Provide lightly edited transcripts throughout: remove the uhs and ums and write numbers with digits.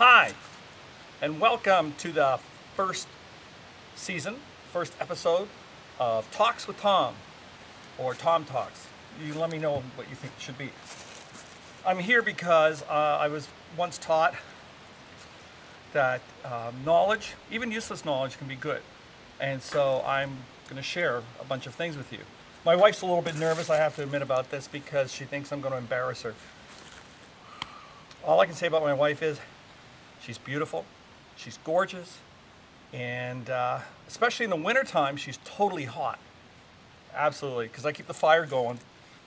Hi, and welcome to the first season, first episode of Talks with Tom, or Tom Talks. You let me know what you think it should be. I'm here because I was once taught that knowledge, even useless knowledge, can be good. And so I'm going to share a bunch of things with you. My wife's a little bit nervous, I have to admit, about this because she thinks I'm going to embarrass her. All I can say about my wife is she's beautiful, she's gorgeous, and especially in the wintertime, she's totally hot. Absolutely, because I keep the fire going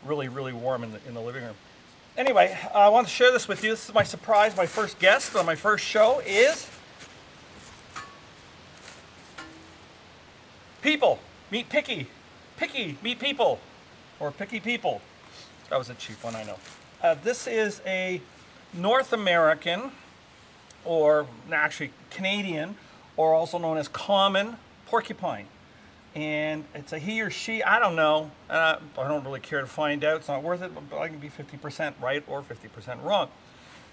really, really warm in the living room. Anyway, I want to share this with you. This is my surprise. My first guest on my first show is People. Meet Picky. Picky, meet People. Or Picky People. That was a cheap one, I know. This is a North American, or actually Canadian, or also known as common porcupine. And it's a he or she, I don't know. I don't really care to find out. It's not worth it, but I can be 50% right or 50% wrong.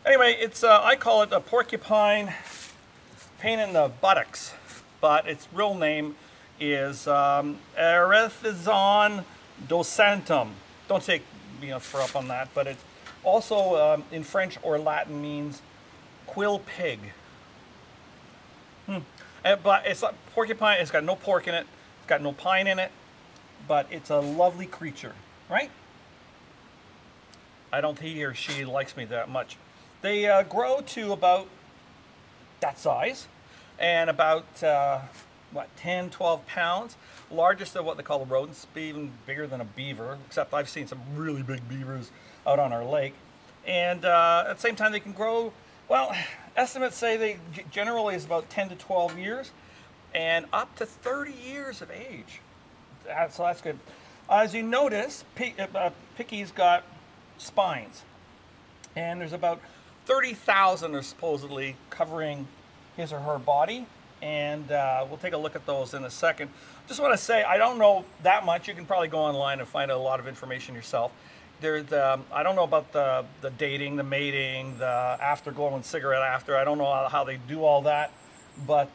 Anyway, it's I call it a porcupine pain in the buttocks, but its real name is Erethizon docentum. Don't take me for up on that, but it also in French or Latin means quill pig. But it's like porcupine. It's got no pork in it. It's got no pine in it, but it's a lovely creature, right? I don't think he or she likes me that much. They grow to about that size and about, 10, 12 pounds. Largest of what they call the rodents, even bigger than a beaver, except I've seen some really big beavers out on our lake. And at the same time, they can grow, well, estimates say they generally is about 10 to 12 years and up to 30 years of age. So that's good. As you notice, Picky's got spines, and there's about 30,000 are supposedly covering his or her body, and we'll take a look at those in a second. Just want to say, I don't know that much. You can probably go online and find out a lot of information yourself. There's I don't know about the dating, the mating, the afterglow and cigarette after. I don't know how they do all that, but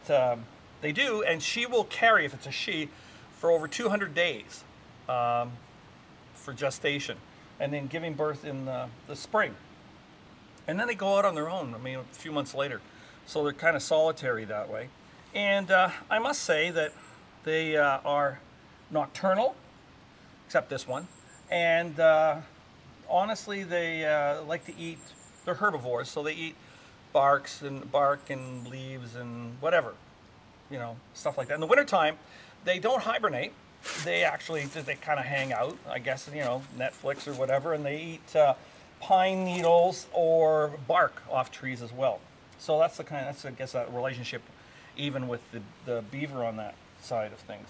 they do, and she will carry, if it's a she, for over 200 days for gestation, and then giving birth in the spring. And then they go out on their own, I mean, a few months later. So they're kind of solitary that way. And I must say that they are nocturnal, except this one. And honestly, they like to eat, they're herbivores, so they eat bark and leaves and whatever, you know, stuff like that. In the wintertime, they don't hibernate. They kind of hang out, I guess, you know, Netflix or whatever, and they eat pine needles or bark off trees as well. So that's I guess, that relationship even with the beaver on that side of things.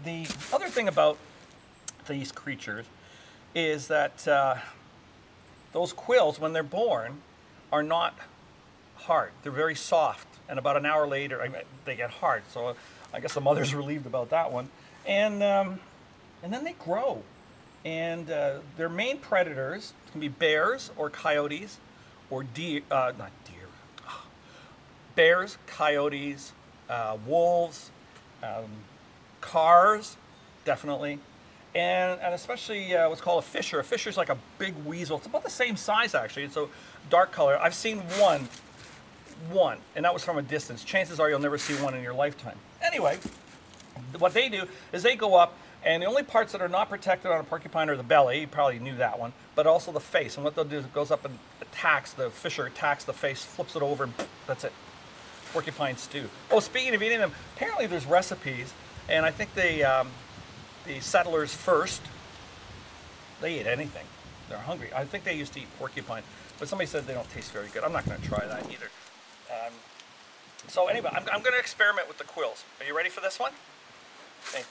The other thing about these creatures is that those quills, when they're born, are not hard. They're very soft, and about an hour later, they get hard. So I guess the mother's relieved about that one. And then they grow, and their main predators can be bears or coyotes, or bears, coyotes, wolves, cars, definitely. And especially what's called a fisher. A fisher is like a big weasel. It's about the same size, actually. It's a dark color. I've seen one, and that was from a distance. Chances are you'll never see one in your lifetime. Anyway, what they do is they go up, and the only parts that are not protected on a porcupine are the belly. You probably knew that one, but also the face. And what they'll do is it goes up and attacks, the fisher attacks the face, flips it over, and that's it. Porcupine stew. Oh, speaking of eating them, apparently there's recipes, and I think the settlers first, they eat anything. They're hungry. I think they used to eat porcupine, but somebody said they don't taste very good. I'm not going to try that either. So anyway, I'm going to experiment with the quills. Are you ready for this one? Okay.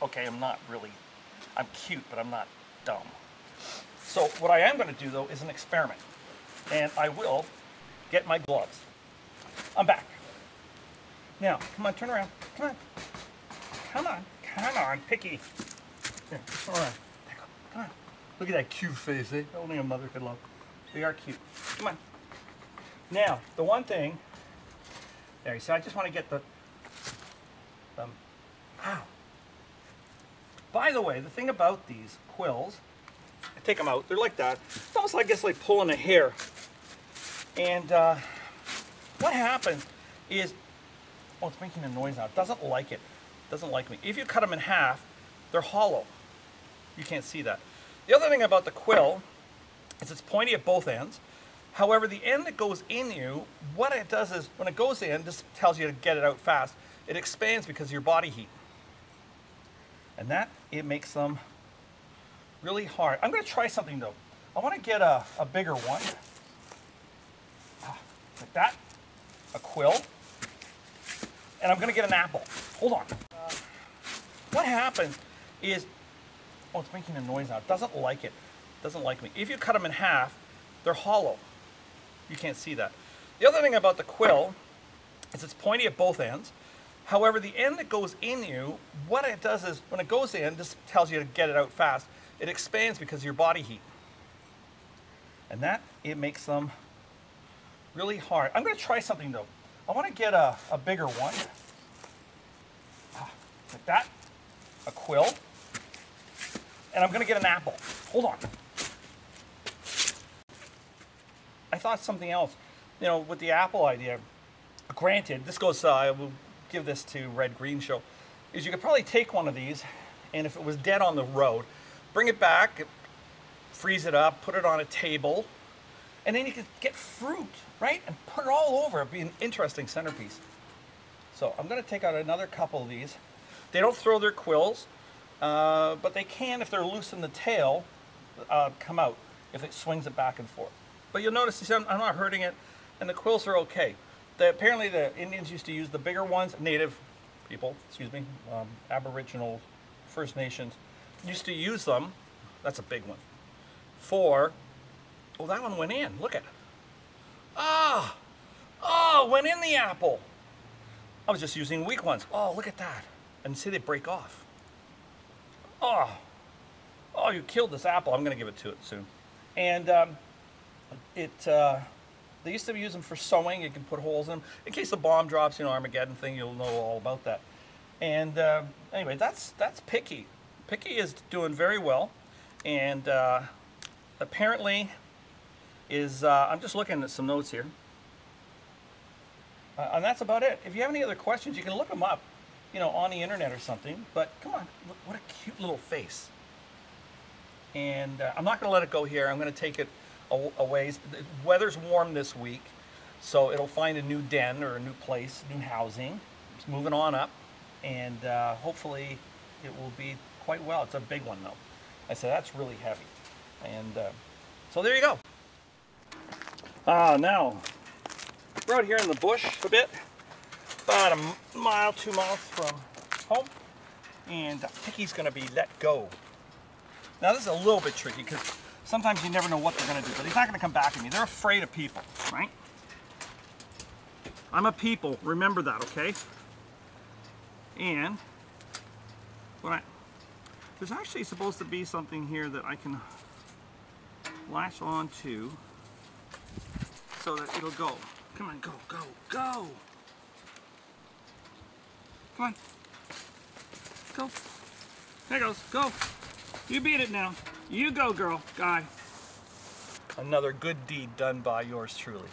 Okay, I'm cute, but I'm not dumb. So what I am going to do, though, is an experiment. And I will get my gloves. I'm back. Now, come on, turn around. Come on. Come on, Picky. Here, turn around. Come on. Look at that cute face, eh? Only a mother could love. They are cute. Come on. Now, the one thing, there, you see, I just want to get the, ow. By the way, the thing about these quills, I take them out, they're like that. It's almost like, I guess, like pulling a hair. And what happens is, oh, it's making a noise now. It doesn't like it. It doesn't like me. If you cut them in half, they're hollow. You can't see that. The other thing about the quill is it's pointy at both ends. However, the end that goes in you, what it does is when it goes in, this tells you to get it out fast, it expands because of your body heat. And that, it makes them really hard. I'm going to try something though. I want to get a bigger one. Like that. A quill. And I'm going to get an apple. Hold on. What happens is, oh, it's making a noise now. It doesn't like it. It doesn't like me. If you cut them in half, they're hollow. You can't see that. The other thing about the quill is it's pointy at both ends. However, the end that goes in you, what it does is when it goes in, this tells you to get it out fast, it expands because of your body heat. And that, it makes them really hard. I'm going to try something though. I want to get a bigger one. Like that. A quill. And I'm going to get an apple. Hold on. I thought something else. You know, with the apple idea, granted, this goes, I will give this to Red Green Show, is you could probably take one of these, and if it was dead on the road, bring it back, freeze it up, put it on a table, and then you could get fruit, right? And put it all over. It'd be an interesting centerpiece. So I'm going to take out another couple of these. They don't throw their quills, but they can, if they're loose in the tail, come out if it swings it back and forth. But you'll notice, you see, I'm not hurting it, and the quills are okay. Apparently the Indians used to use the bigger ones, native people, excuse me, Aboriginal First Nations, used to use them, that's a big one, for, oh, that one went in, look at it. Oh, went in the apple. I was just using weak ones. Oh, look at that. And see, they break off. Oh, you killed this apple. I'm going to give it to it soon. And they used to use them for sewing. You can put holes in them. In case the bomb drops, you know, Armageddon thing, you'll know all about that. And anyway, that's Picky. Picky is doing very well. And apparently is, I'm just looking at some notes here. And that's about it. If you have any other questions, you can look them up, you know, on the internet or something. But come on, look, what a cute little face. And I'm not going to let it go here. I'm going to take it a ways. The weather's warm this week, so it'll find a new den or a new place, new housing. It's moving on up, and hopefully it will be quite well. It's a big one though. I said that's really heavy. And so there you go. Now, we're out here in the bush a bit, about a mile, 2 miles from home, and Picky's going to be let go. Now this is a little bit tricky because sometimes you never know what they're going to do, but he's not going to come back at me. They're afraid of people, right? I'm a people, remember that, okay? And there's actually supposed to be something here that I can latch on to so that it'll go. Come on, go, go, go! Come on. Go. There it goes, go! You beat it now. You go, girl, guy. Another good deed done by yours truly.